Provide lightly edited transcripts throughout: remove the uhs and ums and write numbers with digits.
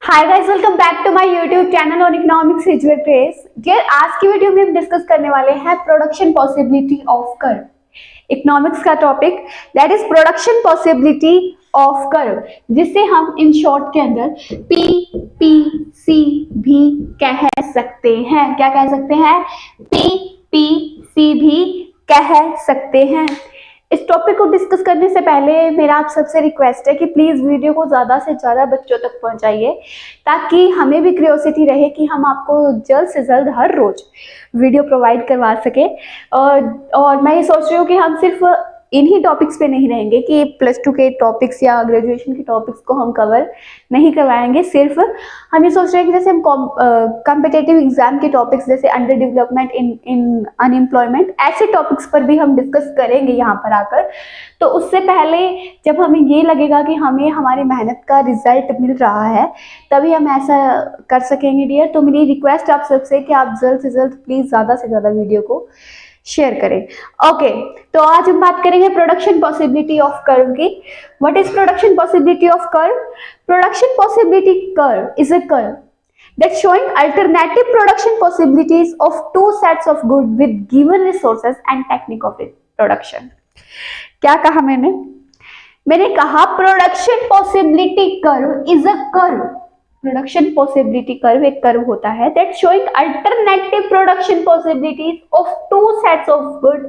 Hi guys, welcome back to my YouTube channel on economics visual trace. Dear, आज की video में हम discuss करने वाले हैं production possibility of curve. Economics का topic that is production possibility of curve, जिसे हम इन शॉर्ट के अंदर PPC भी कह सकते हैं। क्या कह सकते हैं? PPC भी कह सकते हैं। इस टॉपिक को डिस्कस करने से पहले मेरा आप सबसे रिक्वेस्ट है कि प्लीज वीडियो को ज्यादा से ज्यादा बच्चों तक पहुंचाइए, ताकि हमें भी क्यूरियोसिटी रहे कि हम आपको जल्द से जल्द हर रोज वीडियो प्रोवाइड करवा सके। और मैं ये सोच रही हूँ कि हम सिर्फ इन्हीं टॉपिक्स पे नहीं रहेंगे कि +2 के टॉपिक्स या ग्रेजुएशन के टॉपिक्स को हम कवर नहीं करवाएंगे। सिर्फ हम ये सोच रहे हैं कि जैसे हम कॉम्पिटेटिव एग्जाम के टॉपिक्स जैसे अंडर डेवलपमेंट इन अनएम्प्लॉयमेंट, ऐसे टॉपिक्स पर भी हम डिस्कस करेंगे यहाँ पर आकर। तो उससे पहले जब हमें ये लगेगा कि हमें हमारी मेहनत का रिजल्ट मिल रहा है, तभी हम ऐसा कर सकेंगे डियर। तो मेरी रिक्वेस्ट आप सबसे कि आप जल्द से जल्द प्लीज ज्यादा से ज्यादा वीडियो को शेयर करें। ओके, तो आज हम बात करेंगे प्रोडक्शन पॉसिबिलिटी ऑफ कर्व की। What is production possibility of curve? Production possibility curve is a curve that showing alternative production possibilities of two sets of good with given resources and technique of production। क्या कहा मैंने कहा production possibility curve is a curve. Production possibility curve एक curve होता है that showing alternative production possibilities of two sets of good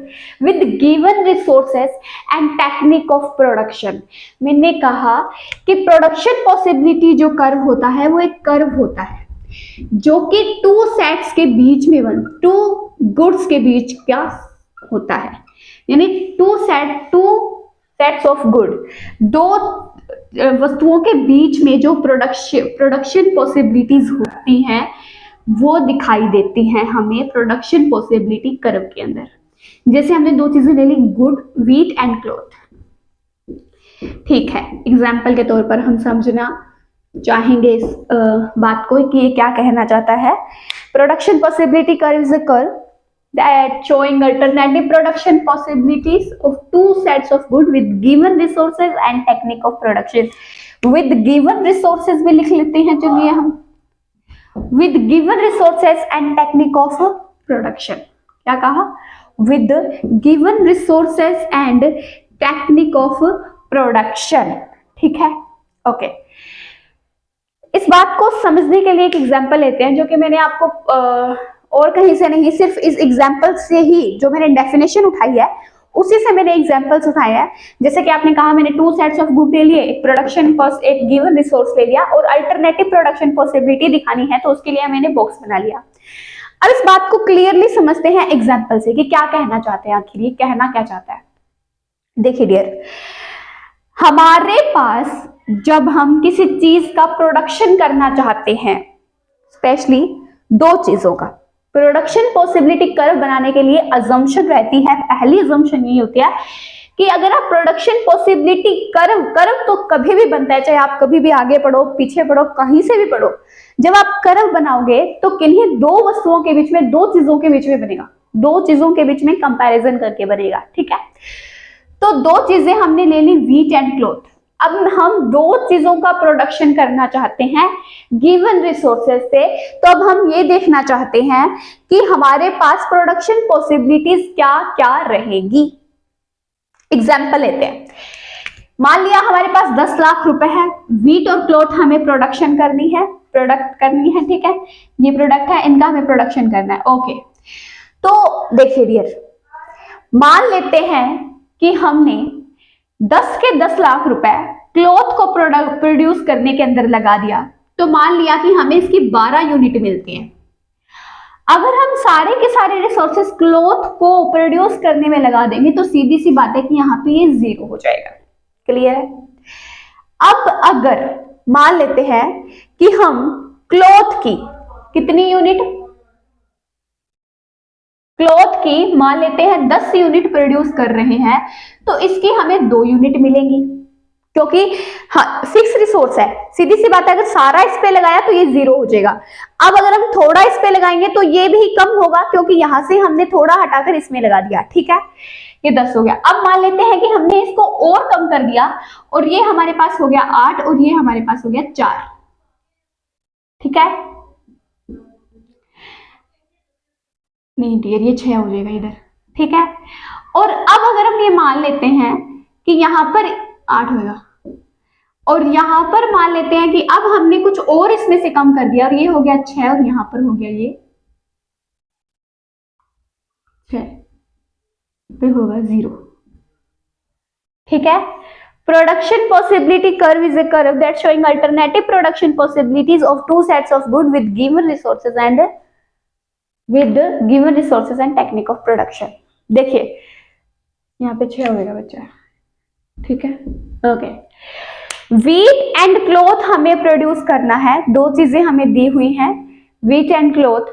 with given resources and technique of production. मैंने कहा कि प्रोडक्शन पॉसिबिलिटी जो कर्व होता है वो एक कर्व होता है जो कि टू सेट्स के बीच में टू गुड्स के बीच क्या होता है, यानी टू सेट्स ऑफ गुड, दो वस्तुओं के बीच में जो प्रोडक्शन पॉसिबिलिटीज होती हैं वो दिखाई देती हैं हमें प्रोडक्शन पॉसिबिलिटी कर्व के अंदर। जैसे हमने दो चीजें ले ली, गुड, व्हीट एंड क्लॉथ। ठीक है, एग्जाम्पल के तौर पर हम समझना चाहेंगे इस बात को कि ये क्या कहना चाहता है। Production possibility curve is a curve that showing alternative production possibilities of two sets of good with given resources and technique of production। with given resources भी लिख लेते हैं, चलिए हम with given resources and technique of production। क्या कहा? with given resources and technique of production। ठीक है, ओके। इस बात को समझने के लिए एक एग्जाम्पल लेते हैं, जो कि मैंने आपको और कहीं से नहीं, सिर्फ इस एग्जाम्पल से ही जो मैंने डेफिनेशन उठाई है उसी से मैंने एग्जाम्पल्स उठाए हैं। जैसे कि आपने कहा मैंने टू सेट्स ऑफ गुड ले लिए, एक प्रोडक्शन एक गिवन रिसोर्स ले लिया और अल्टरनेटिव प्रोडक्शन पॉसिबिलिटी दिखानी है, तो उसके लिए मैंने बॉक्स बना लिया। अब इस बात को क्लियरली समझते हैं एग्जाम्पल से कि क्या कहना चाहते हैं, आखिर ये कहना क्या चाहता है। देखिए डियर, हमारे पास जब हम किसी चीज का प्रोडक्शन करना चाहते हैं, स्पेशली दो चीजों का प्रोडक्शन पॉसिबिलिटी कर्व बनाने के लिए अजम्पशन रहती है। पहली अजम्पशन ये होती है कि अगर आप प्रोडक्शन पॉसिबिलिटी कर्व तो कभी भी बनता है, चाहे आप कभी भी आगे पढ़ो, पीछे पढ़ो, कहीं से भी पढ़ो। जब आप कर्व बनाओगे तो किन्हीं दो वस्तुओं के बीच में, दो चीजों के बीच में बनेगा, दो चीजों के बीच में कंपैरिजन करके बनेगा। ठीक है, तो दो चीजें हमने ले ली, व्हीट एंड क्लॉथ। अब हम दो चीजों का प्रोडक्शन करना चाहते हैं गिवन रिसोर्सेज से, तो अब हम ये देखना चाहते हैं कि हमारे पास प्रोडक्शन पॉसिबिलिटीज क्या क्या रहेगी। एग्जाम्पल लेते हैं, मान लिया हमारे पास 10 लाख रुपए है, व्हीट और क्लॉथ हमें प्रोडक्शन करनी है, प्रोडक्ट करनी है। ठीक है, ये प्रोडक्ट है, इनका हमें प्रोडक्शन करना है। ओके, तो देखिए डियर, मान लेते हैं कि हमने 10 के 10 लाख रुपए क्लॉथ को प्रोड्यूस करने के अंदर लगा दिया, तो मान लिया कि हमें इसकी 12 यूनिट मिलती हैं। अगर हम सारे के सारे रिसोर्सेस क्लॉथ को प्रोड्यूस करने में लगा देंगे तो सीधी सी बात है कि यहाँ पे ये 0 हो जाएगा। क्लियर है? अब अगर मान लेते हैं कि हम क्लॉथ की कितनी यूनिट, क्लॉथ की मान लेते हैं 10 यूनिट प्रोड्यूस कर रहे हैं, तो इसकी हमें 2 यूनिट मिलेंगी, क्योंकि फिक्स रिसोर्स है। सीधी सी बात है, अगर सारा इस पे लगाया तो ये 0 हो जाएगा। अब अगर हम थोड़ा इस पे लगाएंगे तो ये भी कम होगा, क्योंकि यहां से हमने थोड़ा हटाकर इसमें लगा दिया। ठीक है, ये 10 हो गया। अब मान लेते हैं कि हमने इसको और कम कर दिया और ये हमारे पास हो गया 8 और ये हमारे पास हो गया 4। ठीक है, नहीं डियर ये 6 हो जाएगा इधर, ठीक है। और अब अगर हम ये मान लेते हैं कि यहाँ पर 8 होगा, और यहाँ पर मान लेते हैं कि अब हमने कुछ और इसमें से कम कर दिया और ये हो गया 6 और यहाँ पर हो गया ये 6, फिर होगा 0, ठीक है। Production possibility curve is a curve that showing alternative production possibilities of two sets of good with given resources and technique of production। देखिए यहाँ पे 6 होगा बच्चा, ठीक है, ओके। व्हीट एंड क्लॉथ हमें प्रोड्यूस करना है, दो चीजें हमें दी हुई हैं, व्हीट एंड क्लॉथ,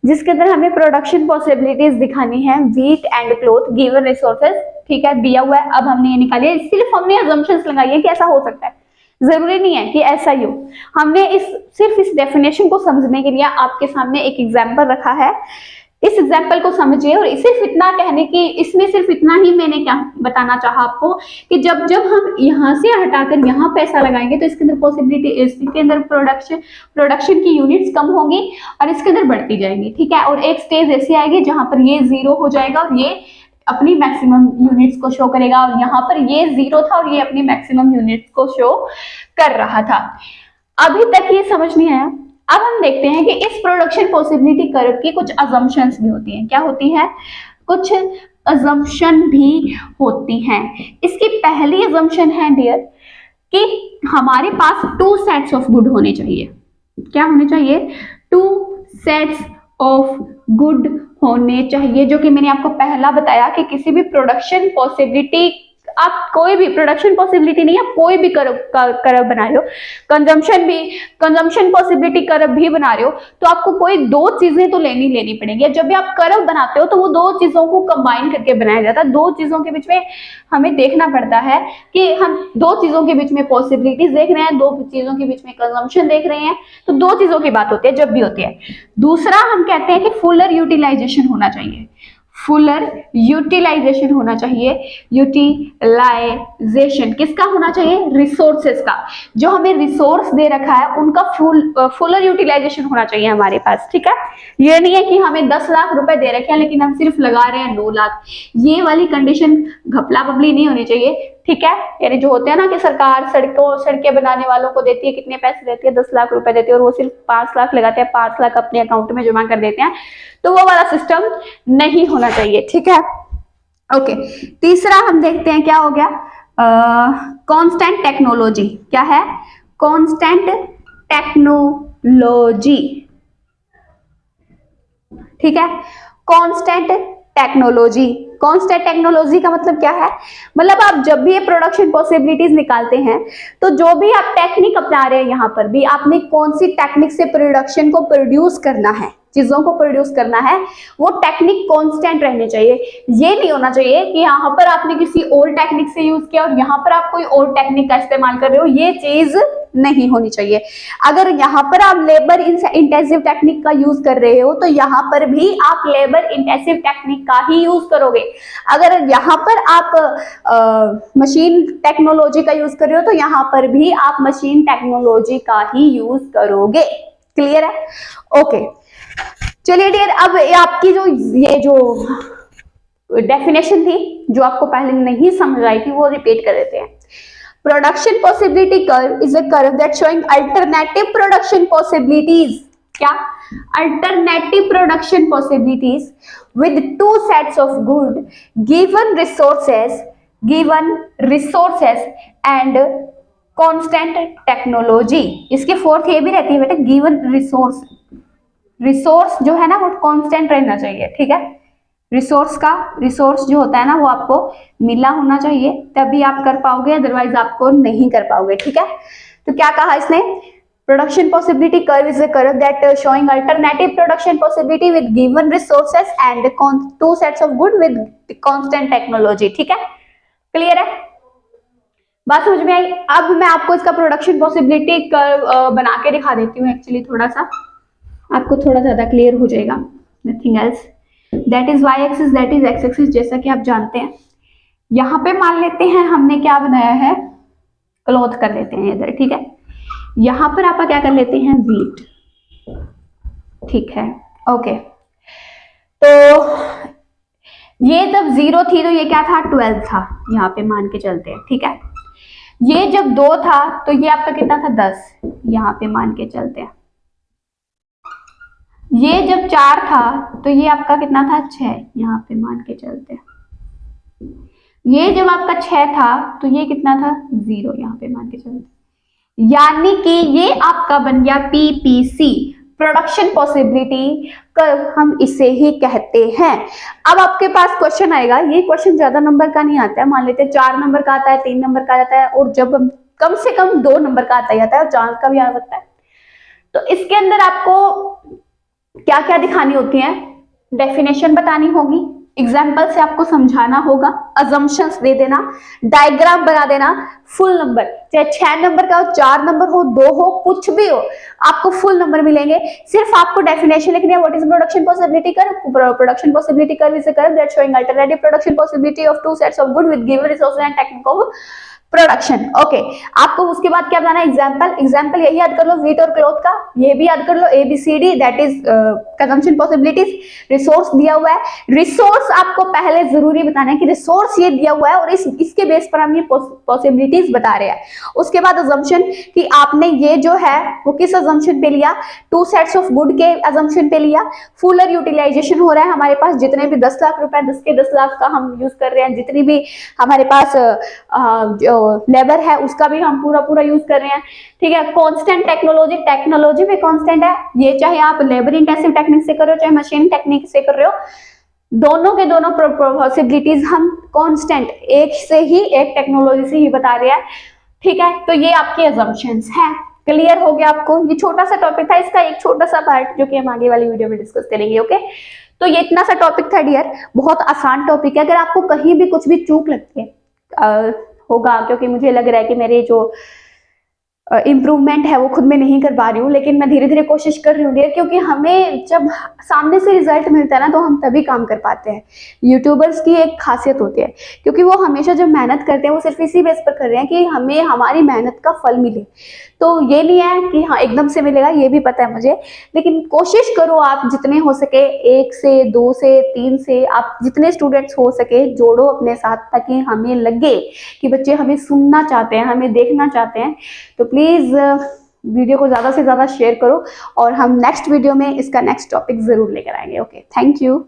जिसके अंदर हमें प्रोडक्शन पॉसिबिलिटीज दिखानी है, wheat and cloth given resources, ठीक है, दिया हुआ है। अब हमने ये निकाली है, सिर्फ हमने अजम्पशंस लगाई है कि ऐसा हो सकता है, जरूरी नहीं है कि ऐसा ही हो। हमने सिर्फ इस डेफिनेशन को समझने के लिए आपके सामने एक एग्जाम्पल रखा है, इस एग्जाम्पल को समझिए। और सिर्फ इतना कहने की, इसमें सिर्फ इतना ही मैंने क्या बताना चाहा आपको कि जब जब हम यहाँ से हटाकर यहाँ पैसा लगाएंगे तो इसके अंदर पॉसिबिलिटी, इसके अंदर प्रोडक्शन की यूनिट्स कम होंगी और इसके अंदर बढ़ती जाएंगी, ठीक है। और एक स्टेज ऐसी आएगी जहां पर ये 0 हो जाएगा और ये अपनी मैक्सिमम यूनिट्स को शो करेगा, और यहाँ पर ये 0 था और ये अपनी मैक्सिमम यूनिट्स को शो कर रहा था। अभी तक ये समझ नहीं आया। अब हम देखते हैं कि इस प्रोडक्शन पॉसिबिलिटी कर्व की कुछ अजम्पशंस भी होती हैं। क्या होती है? कुछ अजम्पशन भी होती हैं। इसकी पहली अजम्पशन है डियर कि हमारे पास 2 सेट्स ऑफ गुड होने चाहिए। क्या होने चाहिए? 2 सेट्स ऑफ गुड होने चाहिए, जो कि मैंने आपको पहला बताया कि किसी भी प्रोडक्शन पॉसिबिलिटी, आप कोई भी प्रोडक्शन पॉसिबिलिटी नहीं, आप कोई भी कर्व बना रहे हो, कंजम्पशन पॉसिबिलिटी कर्व भी बना रहे हो, तो आपको कोई 2 चीजें तो लेनी पड़ेंगी। जब भी आप कर्व बनाते हो तो वो 2 चीजों को कंबाइन करके बनाया जाता है। 2 चीजों के बीच में हमें देखना पड़ता है कि हम 2 चीजों के बीच में पॉसिबिलिटीज देख रहे हैं, 2 चीजों के बीच में कंजम्पशन देख रहे हैं, तो 2 चीजों की बात होती है जब भी होती है। दूसरा हम कहते हैं कि फुलर यूटिलाइजेशन होना चाहिए, फुलर यूटिलाइजेशन होना चाहिए। यूटिलाइजेशन किसका होना चाहिए? रिसोर्सेस का। जो हमें रिसोर्स दे रखा है उनका फुलर यूटिलाइजेशन होना चाहिए हमारे पास, ठीक है। ये नहीं है कि हमें 10 लाख रुपए दे रखे हैं लेकिन हम सिर्फ लगा रहे हैं 9 लाख, ये वाली कंडीशन घपला बबली नहीं होनी चाहिए, ठीक है। यानी जो होते हैं ना कि सरकार सड़कें बनाने वालों को देती है, कितने पैसे देती है? 10 लाख रुपए देती है और वो सिर्फ 5 लाख लगाते हैं, 5 लाख अपने अकाउंट में जमा कर देते हैं, तो वो वाला सिस्टम नहीं होना चाहिए, ठीक है। ओके, तीसरा हम देखते हैं क्या हो गया? Constant technology. क्या है? कांस्टेंट टेक्नोलॉजी, ठीक है। कांस्टेंट टेक्नोलॉजी, कांस्टेंट टेक्नोलॉजी का मतलब क्या है? मतलब आप जब भी ये प्रोडक्शन पॉसिबिलिटीज निकालते हैं तो जो भी आप टेक्निक अपना रहे हैं, यहाँ पर भी आपने कौन सी टेक्निक से प्रोडक्शन को प्रोड्यूस करना है, चीजों को प्रोड्यूस करना है, वो टेक्निक कांस्टेंट रहनी चाहिए। ये नहीं होना चाहिए कि यहाँ पर आपने किसी और टेक्निक से यूज किया और यहाँ पर आप कोई और टेक्निक का इस्तेमाल कर रहे हो, ये चीज नहीं होनी चाहिए। अगर यहाँ पर आप लेबर इंटेंसिव टेक्निक का यूज कर रहे हो तो यहाँ पर भी आप लेबर इंटेंसिव टेक्निक का ही यूज करोगे। अगर यहाँ पर आप मशीन टेक्नोलॉजी का यूज कर रहे हो तो यहाँ पर भी आप मशीन टेक्नोलॉजी का ही यूज करोगे। क्लियर है? ओके, चलिए डियर, अब आपकी जो डेफिनेशन थी जो आपको पहले नहीं समझ आई थी वो रिपीट कर देते हैं। Production possibility curve is a curve that showing alternative production possibilities. क्या? Alternative production possibilities with 2 sets of good given resources and constant technology। इसके फोर्थ ये भी रहती है बेटा, given रिसोर्स जो है ना वो कांस्टेंट रहना चाहिए, ठीक है। रिसोर्स जो होता है ना वो आपको मिला होना चाहिए, तभी आप कर पाओगे, अदरवाइज आपको नहीं कर पाओगे, ठीक है। तो क्या कहा इसने? Production possibility curve is a curve that showing alternative production possibility with given resources and 2 sets of good with constant technology। ठीक है, क्लियर है? बात समझ में आई? अब मैं आपको इसका प्रोडक्शन पॉसिबिलिटी कर्व बना के दिखा देती हूँ, एक्चुअली थोड़ा सा आपको थोड़ा ज्यादा क्लियर हो जाएगा। Nothing else, that is Y axis, that is X axis, जैसा कि आप जानते हैं। यहाँ पे मान लेते हैं हमने क्या बनाया है, क्लॉथ कर लेते हैं इधर, ठीक है। यहां पर आप क्या कर लेते हैं, व्हीट, ठीक है, ओके। तो ये जब 0 थी तो ये क्या था, 12 था, यहाँ पे मान के चलते हैं, ठीक है। ये जब 2 था तो ये आपका कितना था, 10, यहाँ पे मान के चलते हैं। ये जब 4 था तो ये आपका कितना था, 6, यहाँ पे मान के चलते हैं। ये जब आपका 6 था तो ये कितना था, 0, यहाँ पे मान के चलते हैं। यानी कि ये आपका बन गया पीपीसी, प्रोडक्शन पॉसिबिलिटी कर्व, हम इसे ही कहते हैं। अब आपके पास क्वेश्चन आएगा, ये क्वेश्चन ज्यादा नंबर का नहीं आता है, मान लेते हैं 4 नंबर का आता है, 3 नंबर का आता है, और जब कम से कम 2 नंबर का आता है और 4 का भी आ सकता है। तो इसके अंदर आपको क्या क्या दिखानी होती है, डेफिनेशन बतानी होगी, एग्जाम्पल से आपको समझाना होगा, अजम्पशंस दे देना, डायग्राम बना देना, फुल नंबर, चाहे 6 नंबर का हो, 4 नंबर हो, 2 हो, कुछ भी हो, आपको फुल नंबर मिलेंगे। सिर्फ आपको डेफिनेशन लिखनी है, what is production possibility curve, production possibility curve is a curve that showing alternative production possibility of two sets of good with given resources and technique of production. Okay, आपको उसके बाद क्या बनाना है, एग्जाम्पल, एग्जाम्पल यही याद कर लो, wheat और cloth का, ये भी याद कर लो, ABCD that is consumption possibilities. Resource दिया हुआ है, रिसोर्स आपको पहले जरूरी बताना है कि रिसोर्स ये दिया हुआ है और इसके बेस पर हम ये पॉसिबिलिटीज बता रहे हैं। उसके बाद अजम्पशन कि आपने ये जो है वो किस अजम्पशन पे लिया, 2 सेट्स ऑफ गुड के अजम्पशन पे लिया। फुलर यूटिलाइजेशन हो रहा है हमारे पास, जितने भी 10 लाख रुपए, 10 के 10 लाख का हम यूज कर रहे हैं, जितनी भी हमारे पास जो लेबर है उसका भी हम पूरा यूज कर रहे हैं, ठीक है। कांस्टेंट टेक्नोलॉजी, टेक्नोलॉजी भी कांस्टेंट है, ये चाहे आप लेबर इंटेंसिव टेक्निक से कर रहे हो चाहे मशीन टेक्निक से कर रहे हो, दोनों के दोनों पॉसिबिलिटीज हम कांस्टेंट एक से ही, एक टेक्नोलॉजी से ही बता रहे हैं, ठीक है। तो ये आपके अजम्पशंस हैं, क्लियर हो गया आपको। ये छोटा सा टॉपिक था, इसका एक छोटा सा पार्ट जो कि हम आगे वाली वीडियो में डिस्कस करेंगे, ओके। तो ये इतना सा टॉपिक था डियर, बहुत आसान टॉपिक है। अगर आपको कहीं भी कुछ भी चूक लगती है होगा, क्योंकि मुझे लग रहा है कि मेरे जो इम्प्रूवमेंट है वो खुद में नहीं कर पा रही हूँ, लेकिन मैं धीरे धीरे कोशिश कर रही हूँ डियर, क्योंकि हमें जब सामने से रिजल्ट मिलता है ना तो हम तभी काम कर पाते हैं। यूट्यूबर्स की एक खासियत होती है, क्योंकि वो हमेशा जब मेहनत करते हैं वो सिर्फ इसी बेस पर कर रहे हैं कि हमें हमारी मेहनत का फल मिले। तो ये नहीं है कि हाँ एकदम से मिलेगा, ये भी पता है मुझे, लेकिन कोशिश करो आप जितने हो सके, 1 से 2 से 3 से आप जितने स्टूडेंट्स हो सके जोड़ो अपने साथ, ताकि हमें लगे कि बच्चे हमें सुनना चाहते हैं, हमें देखना चाहते हैं। तो प्लीज वीडियो को ज्यादा से ज्यादा शेयर करो, और हम नेक्स्ट वीडियो में इसका नेक्स्ट टॉपिक जरूर लेकर आएंगे। Okay, thank you.